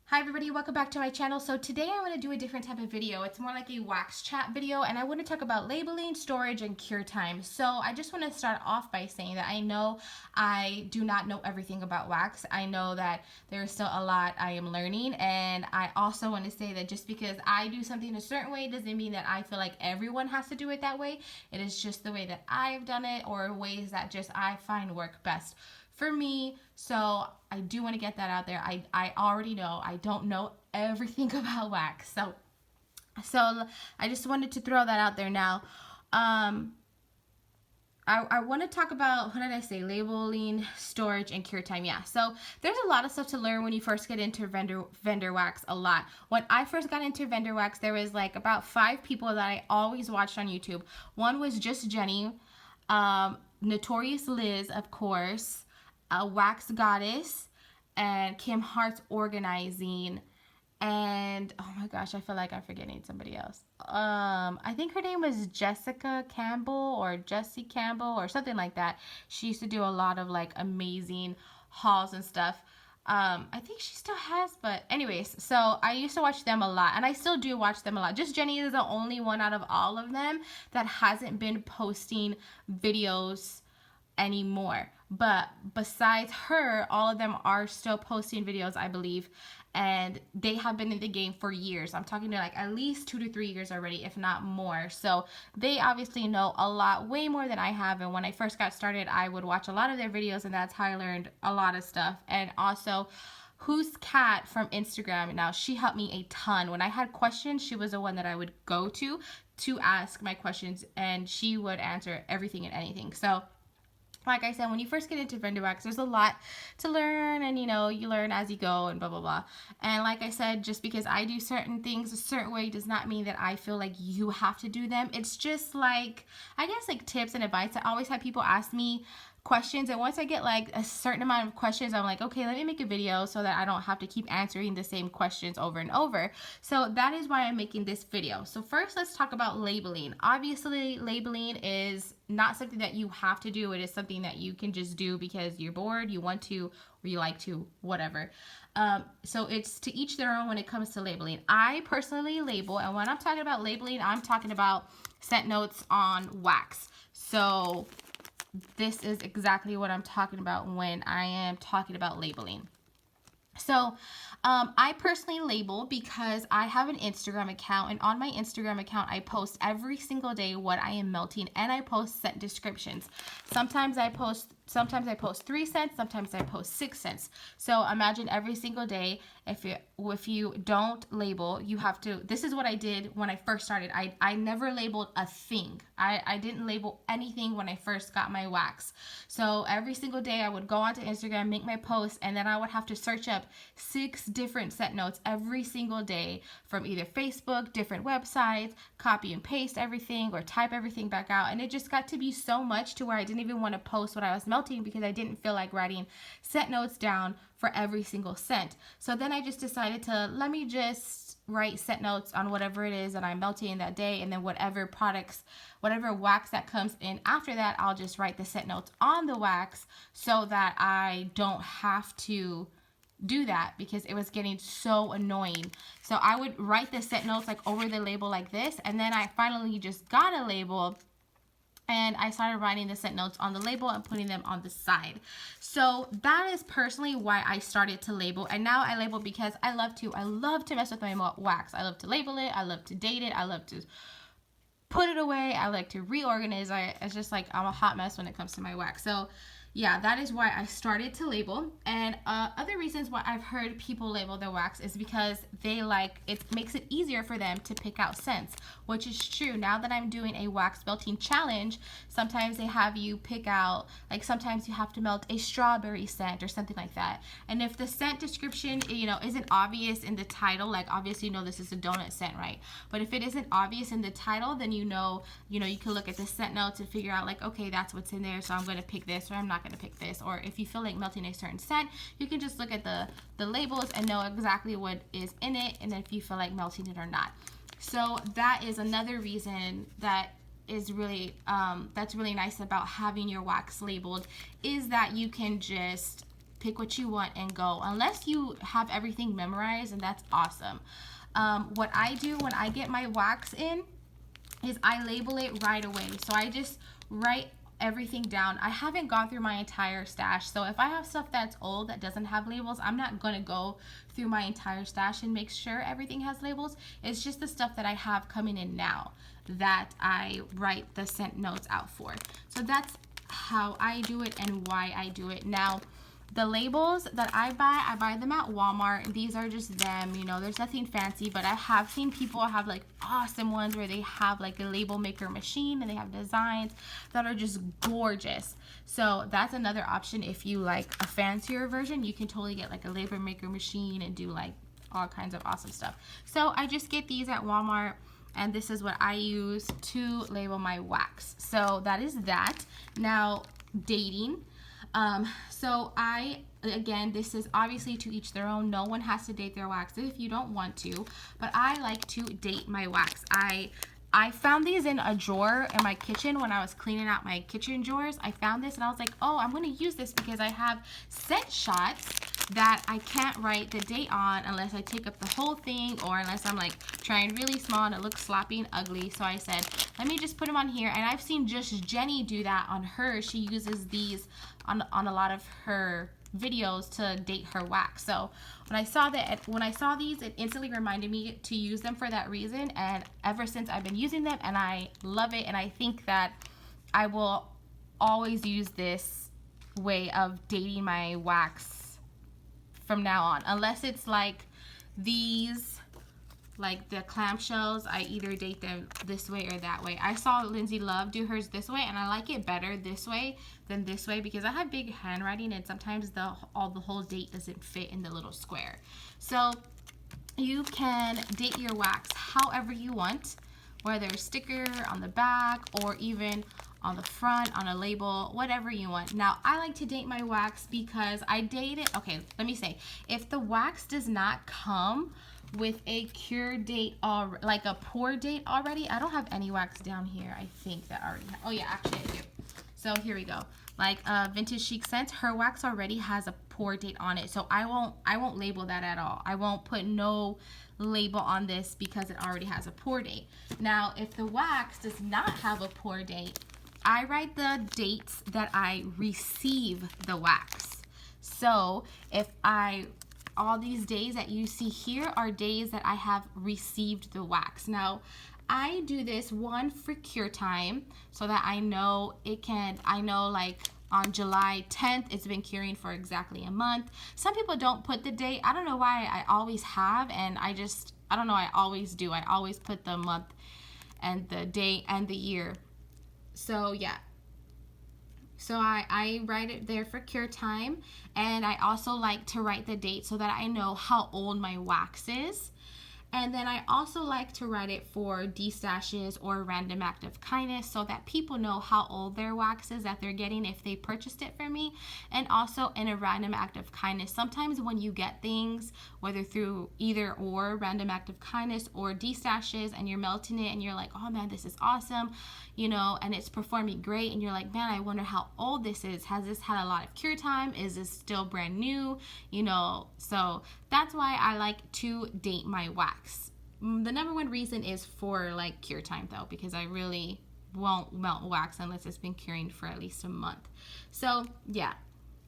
Hi everybody, welcome back to my channel. So today I want to do a different type of video. It's more like a wax chat video, and I want to talk about labeling, storage, and cure time. So I just want to start off by saying that I know I do not know everything about wax. I know that there is still a lot I am learning, and I also want to say that just because I do something a certain way doesn't mean that I feel like everyone has to do it that way. It is just the way that I've done it, or ways that just I find work best for me. So I do want to get that out there. I already know I don't know everything about wax. So I just wanted to throw that out there now. I want to talk about, what did I say? Labeling, storage, and cure time. Yeah, so there's a lot of stuff to learn when you first get into vendor wax. A lot. When I first got into vendor wax, there was like about 5 people that I always watched on YouTube. One was Just Jenny, Notorious Liz, of course, Wax Goddess, and Kim Hart's Organizing, and oh my gosh, I feel like I'm forgetting somebody else. I think her name was Jessica Campbell or Jessie Campbell or something like that. She used to do a lot of like amazing hauls and stuff. I think she still has, but anyways, so I used to watch them a lot, and I still do watch them a lot. Just Jenny is the only one out of all of them that hasn't been posting videos anymore. But besides her, all of them are still posting videos, I believe, and they have been in the game for years. I'm talking to like at least 2 to 3 years already, if not more. So they obviously know a lot, way more than I have. And when I first got started, I would watch a lot of their videos, and that's how I learned a lot of stuff. And also, Who's Cat from Instagram, now she helped me a ton. When I had questions, she was the one that I would go to ask my questions, and she would answer everything and anything. So like I said, when you first get into vendor wax, there's a lot to learn, and you learn as you go, and blah blah blah. And like I said, just because I do certain things a certain way does not mean that I feel like you have to do them. It's just like, I guess, like tips and advice. I always have people ask me questions, and once I get like a certain amount of questions, I'm like, okay, let me make a video so that I don't have to keep answering the same questions over and over. So that is why I'm making this video. So first, let's talk about labeling. Obviously, labeling is not something that you have to do. It is something that you can just do because you're bored, you want to, or you like to, whatever. So it's to each their own when it comes to labeling. I personally label, and when I'm talking about labeling, I'm talking about scent notes on wax. So this is exactly what I'm talking about when I am talking about labeling. So I personally label because I have an Instagram account, and on my Instagram account I post every single day what I am melting, and I post scent descriptions. Sometimes I post 3 cents, sometimes I post 6 cents. So imagine every single day, if you don't label, you have to. This is what I did when I first started. I never labeled a thing. I didn't label anything when I first got my wax. So every single day I would go onto Instagram, make my post, and then I would have to search up 6 different scent notes every single day from either Facebook, different websites, copy and paste everything, or type everything back out. And it just got to be so much to where I didn't even want to post what I was melting because I didn't feel like writing scent notes down for every single scent. So then I just decided to, let me just write scent notes on whatever it is that I'm melting that day, and then whatever wax that comes in after that, I'll just write the scent notes on the wax so that I don't have to do that because it was getting so annoying. So I would write the scent notes like over the label like this, and then I finally just got a label, and I started writing the scent notes on the label and putting them on the side. So that is personally why I started to label. And now I label because I love to mess with my wax. I love to label it. I love to date it. I love to put it away. I like to reorganize. It's just like I'm a hot mess when it comes to my wax. So yeah, that is why I started to label. And other reasons why I've heard people label their wax is because it makes it easier for them to pick out scents, which is true. Now that I'm doing a wax melting challenge, sometimes they have you pick out, like sometimes you have to melt a strawberry scent or something like that. And if the scent description, isn't obvious in the title, like obviously this is a donut scent, right? But if it isn't obvious in the title, then you can look at the scent notes and figure out like, okay, that's what's in there, so I'm going to pick this, or I'm not going to pick this. Or if you feel like melting a certain scent, you can just look at the labels and know exactly what is in it, and if you feel like melting it or not. So that is another reason that is really that's really nice about having your wax labeled, is that you can just pick what you want and go, unless you have everything memorized, and that's awesome. What I do when I get my wax in is I label it right away. So I just write everything down. I haven't gone through my entire stash, so if I have stuff that's old that doesn't have labels, I'm not gonna go through my entire stash and make sure everything has labels. It's just the stuff that I have coming in now that I write the scent notes out for. So that's how I do it and why I do it. Now, the labels that I buy them at Walmart. These are just them, you know, there's nothing fancy, but I have seen people have like awesome ones where they have like a label maker machine and they have designs that are just gorgeous. So that's another option. If you like a fancier version, you can totally get like a label maker machine and do like all kinds of awesome stuff. So I just get these at Walmart, and this is what I use to label my wax. So that is that. Now, dating. So again, this is obviously to each their own. No one has to date their wax if you don't want to, but I like to date my wax. I found these in a drawer in my kitchen when I was cleaning out my kitchen drawers. I found this and I was like, oh, I'm going to use this because I have scent shots that I can't write the date on unless I take up the whole thing, or unless I'm like trying really small and it looks sloppy and ugly. So I said, let me just put them on here. And I've seen Just Jenny do that on hers. She uses these on a lot of her videos to date her wax. So when I saw these, it instantly reminded me to use them for that reason. And ever since, I've been using them and I love it. And I think that I will always use this way of dating my wax from now on, unless it's like these, like the clamshells. I either date them this way or that way. I saw Lindsay Love do hers this way, and I like it better this way than this way because I have big handwriting and sometimes the whole date doesn't fit in the little square. So you can date your wax however you want, whether a sticker on the back or even on the front, on a label, whatever you want. Now, I like to date my wax because I date it. Okay, let me say, if the wax does not come with a cure date, like a pour date already, I don't have any wax down here, I think, that already oh yeah, actually I do. So here we go. Like Vintage Chic Scents, her wax already has a pour date on it, so I won't label that at all. I won't put no label on this because it already has a pour date. Now, if the wax does not have a pour date, I write the dates that I receive the wax. So if all these days that you see here are days that I have received the wax. Now, I do this one for cure time so that I know like on July 10th, it's been curing for exactly a month. Some people don't put the date. I don't know why. I always have, and I don't know, I always do. I always put the month and the day and the year. So yeah, so I write it there for cure time, and I also like to write the date so that I know how old my wax is. And then I also like to write it for destashes or random act of kindness so that people know how old their wax is that they're getting if they purchased it from me. And also in a random act of kindness, sometimes when you get things, whether through either or random act of kindness or destashes, and you're melting it and you're like, oh man, this is awesome, you know, and it's performing great, and you're like, man, I wonder how old this is. Has this had a lot of cure time? Is this still brand new? You know, so that's why I like to date my wax. The number one reason is for like cure time though, because I really won't melt wax unless it's been curing for at least a month. So yeah,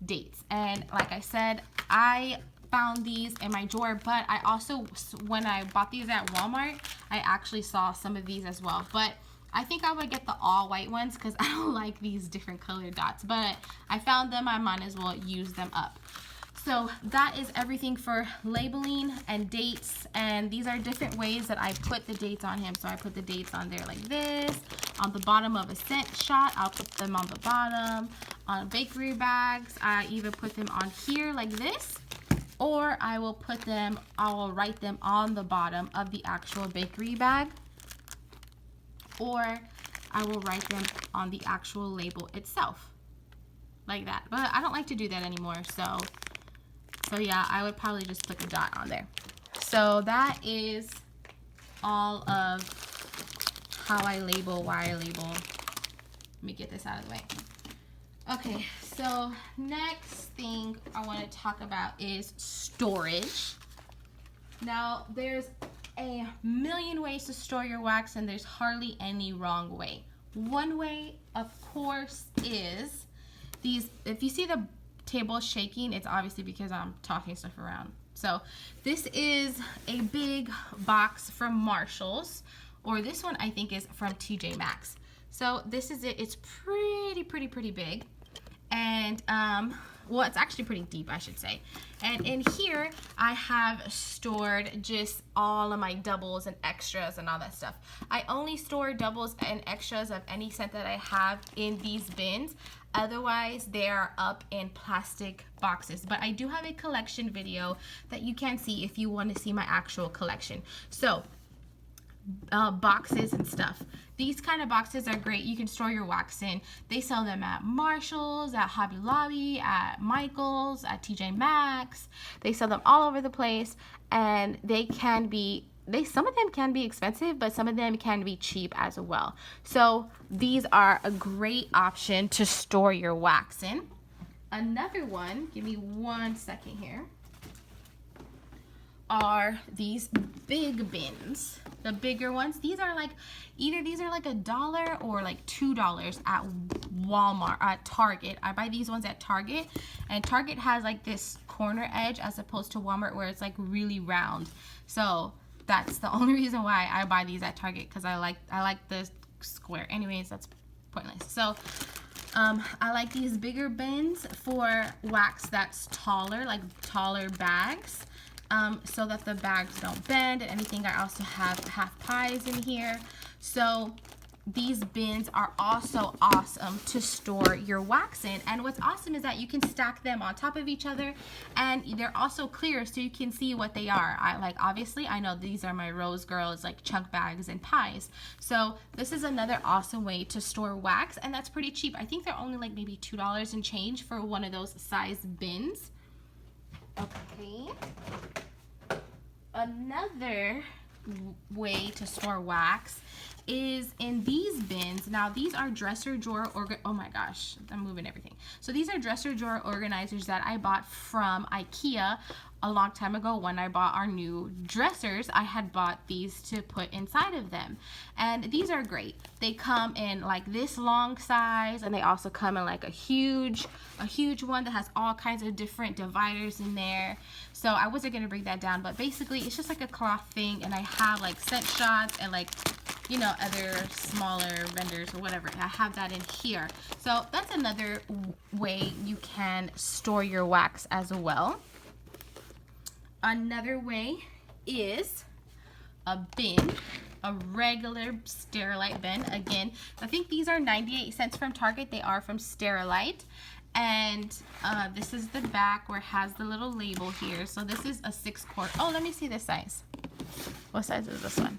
dates. And like I said, I found these in my drawer, but I also, when I bought these at Walmart, I actually saw some of these as well. But I think I would get the all white ones because I don't like these different colored dots. But I found them, I might as well use them up. So that is everything for labeling and dates, and these are different ways that I put the dates on him. So I put the dates on there like this. On the bottom of a scent shot, I'll put them on the bottom. On bakery bags, I even put them on here like this, or I will write them on the bottom of the actual bakery bag, or I will write them on the actual label itself like that. But I don't like to do that anymore, so yeah, I would probably just put a dot on there. So that is all of how I label, why I label. Let me get this out of the way. Okay, So next thing I want to talk about is storage. Now, there's a million ways to store your wax, and there's hardly any wrong way. One way, of course, is these. If you see the table shaking, it's obviously because I'm tossing stuff around. So this is a big box from Marshalls, or this one I think is from TJ Maxx. So this is it. It's pretty big. And well, it's actually pretty deep, I should say. And in here, I have stored just all of my doubles and extras and all that stuff. I only store doubles and extras of any scent that I have in these bins. Otherwise, they are up in plastic boxes. But I do have a collection video that you can see if you want to see my actual collection. So, boxes and stuff. These kind of boxes are great. You can store your wax in. They sell them at Marshalls, at Hobby Lobby, at Michael's, at TJ Maxx. They sell them all over the place, and they can be, some of them can be expensive, but some of them can be cheap as well. So these are a great option to store your wax in. Another one, give me 1 second here, are these big bins. The bigger ones, these are like, either these are like $1 or like $2 at Walmart, at Target. I buy these ones at Target, and Target has like this corner edge as opposed to Walmart where it's like really round. So that's the only reason why I buy these at Target, because I like the square. Anyways, that's pointless. So I like these bigger bins for wax that's taller, like taller bags. So that the bags don't bend and anything. I also have half pies in here. So these bins are also awesome to store your wax in. And what's awesome is that you can stack them on top of each other, and they're also clear so you can see what they are. Obviously, I know these are my Rose Girls, like chunk bags and pies. So this is another awesome way to store wax, and that's pretty cheap. I think they're only like maybe $2 and change for one of those size bins. Okay. Another way to store wax is in these bins. Now these are dresser drawer oh my gosh, I'm moving everything. So these are dresser drawer organizers that I bought from IKEA a long time ago. When I bought our new dressers, I had bought these to put inside of them, and these are great. They come in like this long size, and they also come in like a huge one that has all kinds of different dividers in there. So I wasn't gonna break that down, but basically it's just like a cloth thing, and I have like scent shots and like, you know, other smaller vendors or whatever. I have that in here. So that's another way you can store your wax as well. Another way is a bin, a regular Sterilite bin. Again, I think these are 98 cents from Target. They are from Sterilite. And this is the back where it has the little label here. So this is a 6-quart. Oh, let me see this size. What size is this one?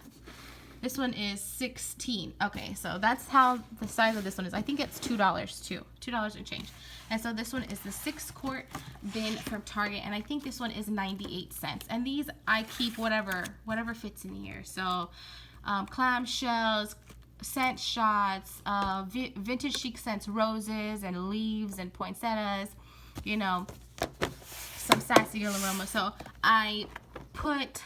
This one is 16. Okay, so that's how the size of this one is. I think it's $2 too. $2 and change. And so this one is the 6-quart bin from Target, and I think this one is 98 cents. And these I keep whatever fits in here. So clamshells, scent shots, vintage chic scents, roses and leaves and poinsettias, you know, some sassy girl aroma. So I put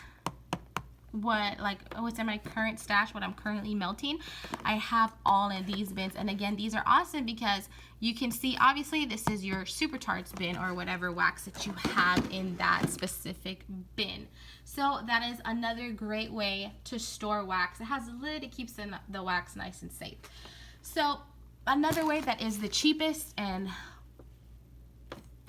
what's in my current stash, what I'm currently melting, I have all in these bins. And again, these are awesome because you can see, obviously this is your Super Tarts bin or whatever wax that you have in that specific bin. So that is another great way to store wax. It has a lid, it keeps the wax nice and safe. So another way that is the cheapest and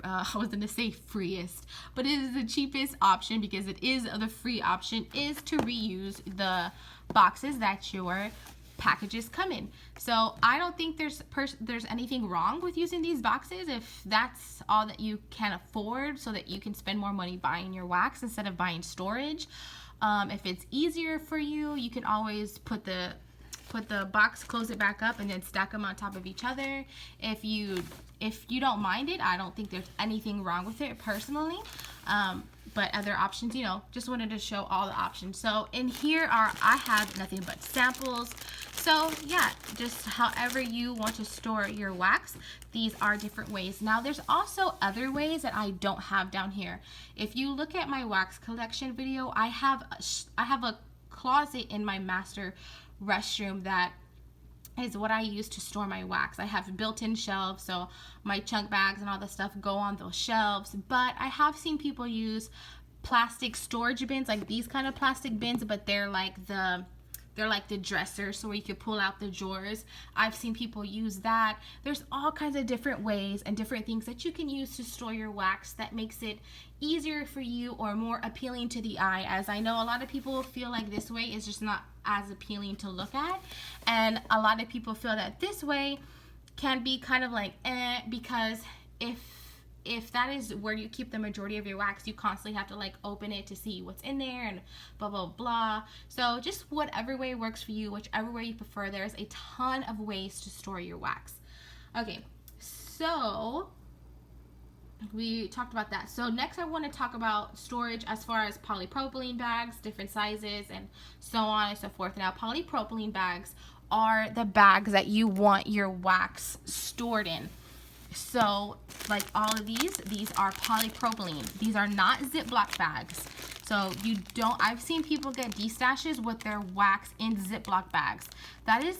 I was going to say freest, but it is the cheapest option because it is the free option, is to reuse the boxes that your packages come in. So I don't think there's anything wrong with using these boxes if that's all that you can afford, so that you can spend more money buying your wax instead of buying storage. If it's easier for you, you can always put the put the box, close it back up, and then stack them on top of each other. If you don't mind it, I don't think there's anything wrong with it personally. But other options, you know, just wanted to show all the options. So in here I have nothing but samples. So yeah, just however you want to store your wax, these are different ways. Now there's also other ways that I don't have down here. If you look at my wax collection video, I have a closet in my master restroom that is what I use to store my wax. I have built-in shelves, so my chunk bags and all the stuff go on those shelves. But I have seen people use plastic storage bins, like these kind of plastic bins, but they're like the dresser, so where you could pull out the drawers. I've seen people use that. There's all kinds of different ways and different things that you can use to store your wax that makes it easier for you or more appealing to the eye, as I know a lot of people feel like this way is just not as appealing to look at, and a lot of people feel that this way can be kind of like because if that is where you keep the majority of your wax, you constantly have to like open it to see what's in there and blah blah blah. So just whatever way works for you, whichever way you prefer, there's a ton of ways to store your wax. Okay, so we talked about that. So next I want to talk about storage as far as polypropylene bags, different sizes and so on and so forth. Now polypropylene bags are the bags that you want your wax stored in. So like all of these are polypropylene. These are not Ziploc bags. So I've seen people get destashes with their wax in Ziploc bags. That is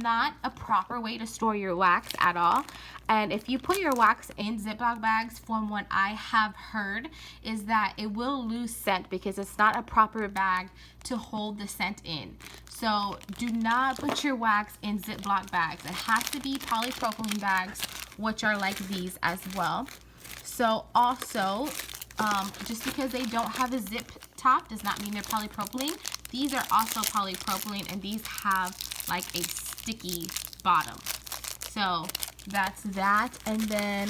not a proper way to store your wax at all. And if you put your wax in Ziploc bags, from what I have heard, is that it will lose scent because it's not a proper bag to hold the scent in. So do not put your wax in Ziploc bags. It has to be polypropylene bags, which are like these as well. So also, just because they don't have a zip top does not mean they're polypropylene. These are also polypropylene, and these have like a sticky bottom. So that's that. And then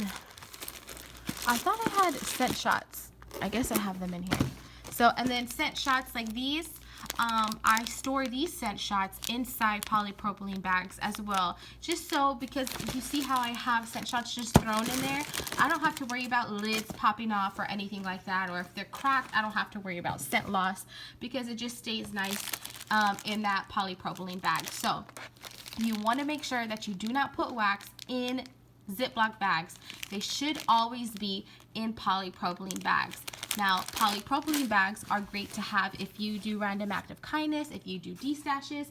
I thought I had scent shots. I guess I have them in here. So, and then scent shots like these, I store these scent shots inside polypropylene bags as well, just so, because you see how I have scent shots just thrown in there, I don't have to worry about lids popping off or anything like that, or if they're cracked, I don't have to worry about scent loss because it just stays nice in that polypropylene bag. So you want to make sure that you do not put wax in Ziploc bags. They should always be in polypropylene bags. Now, polypropylene bags are great to have if you do random act of kindness, if you do destashes,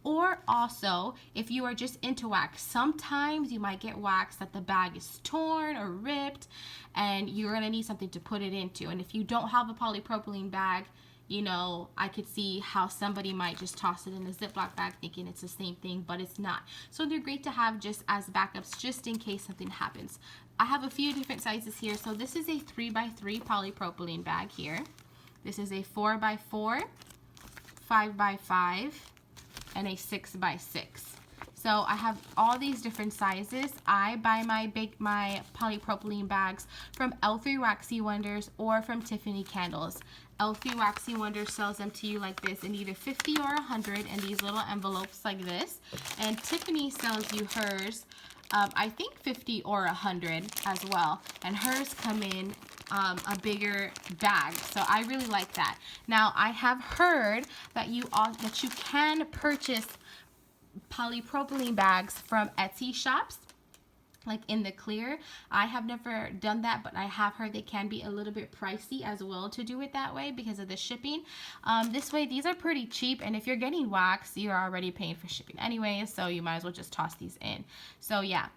or also if you are just into wax. Sometimes you might get wax that the bag is torn or ripped, and you're gonna need something to put it into. And if you don't have a polypropylene bag, you know, I could see how somebody might just toss it in a Ziploc bag thinking it's the same thing, but it's not. So they're great to have just as backups, just in case something happens. I have a few different sizes here. So this is a 3x3 polypropylene bag here. This is a 4x4, 5x5, and a 6x6. So I have all these different sizes. I buy my polypropylene bags from L3 Waxy Wonders or from Tiffany Candles. L3 Waxy Wonders sells them to you like this in either 50 or 100 in these little envelopes like this. And Tiffany sells you hers, I think 50 or 100 as well. And hers come in a bigger bag, so I really like that. Now I have heard that you can purchase polypropylene bags from Etsy shops, like in the clear. I have never done that, but I have heard they can be a little bit pricey as well to do it that way because of the shipping. This way, these are pretty cheap, and if you're getting wax, you're already paying for shipping anyway, so you might as well just toss these in. So yeah,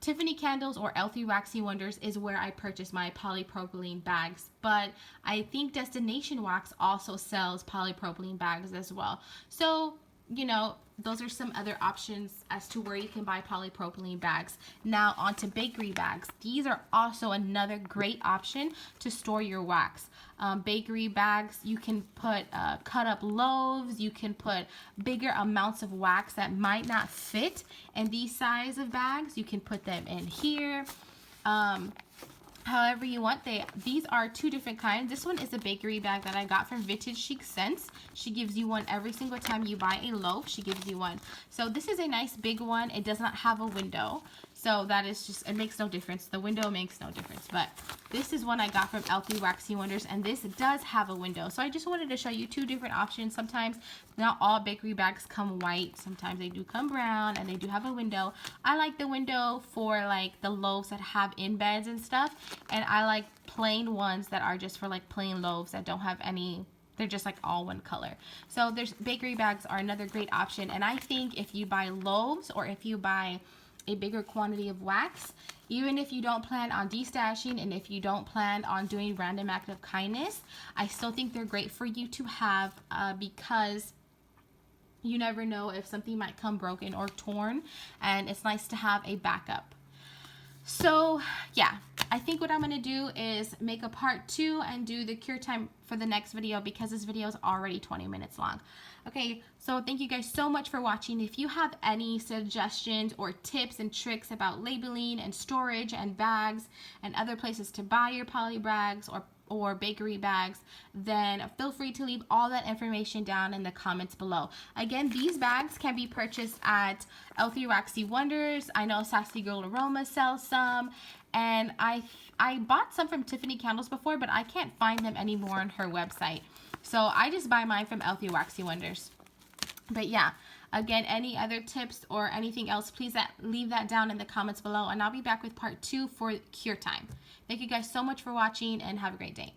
Tiffany Candles or L3 Waxy Wonders is where I purchase my polypropylene bags, but I think Destination Wax also sells polypropylene bags as well. So, you know, those are some other options as to where you can buy polypropylene bags. Now onto bakery bags. These are also another great option to store your wax. Bakery bags, you can put cut up loaves, you can put bigger amounts of wax that might not fit in these size of bags. You can put them in here. however you want. These are two different kinds. This one is a bakery bag that I got from Vintage Chic Scents. She gives you one every single time you buy a loaf. She gives you one. So this is a nice big one. It does not have a window, so that is just, it makes no difference. The window makes no difference. But this is one I got from Elfie Waxy Wonders, and this does have a window. So I just wanted to show you two different options. Sometimes not all bakery bags come white. Sometimes they do come brown, and they do have a window. I like the window for like the loaves that have embeds and stuff, and I like plain ones that are just for like plain loaves that don't have any, they're just like all one color. So there's bakery bags are another great option. And I think if you buy loaves, or if you buy a bigger quantity of wax, even if you don't plan on destashing, and if you don't plan on doing random act of kindness, I still think they're great for you to have, because you never know if something might come broken or torn, and it's nice to have a backup. So yeah, I think what I'm going to do is make a part 2 and do the cure time for the next video, because this video is already 20 minutes long. Okay, so thank you guys so much for watching. If you have any suggestions or tips and tricks about labeling and storage and bags and other places to buy your poly bags or bakery bags, then feel free to leave all that information down in the comments below. Again, these bags can be purchased at Elfie Waxy Wonders. I know Sassy Girl Aroma sells some, and I bought some from Tiffany Candles before, but I can't find them anymore on her website. So I just buy mine from Elfie Waxy Wonders. But yeah, again, any other tips or anything else, please leave that down in the comments below, and I'll be back with part 2 for cure time. Thank you guys so much for watching, and have a great day.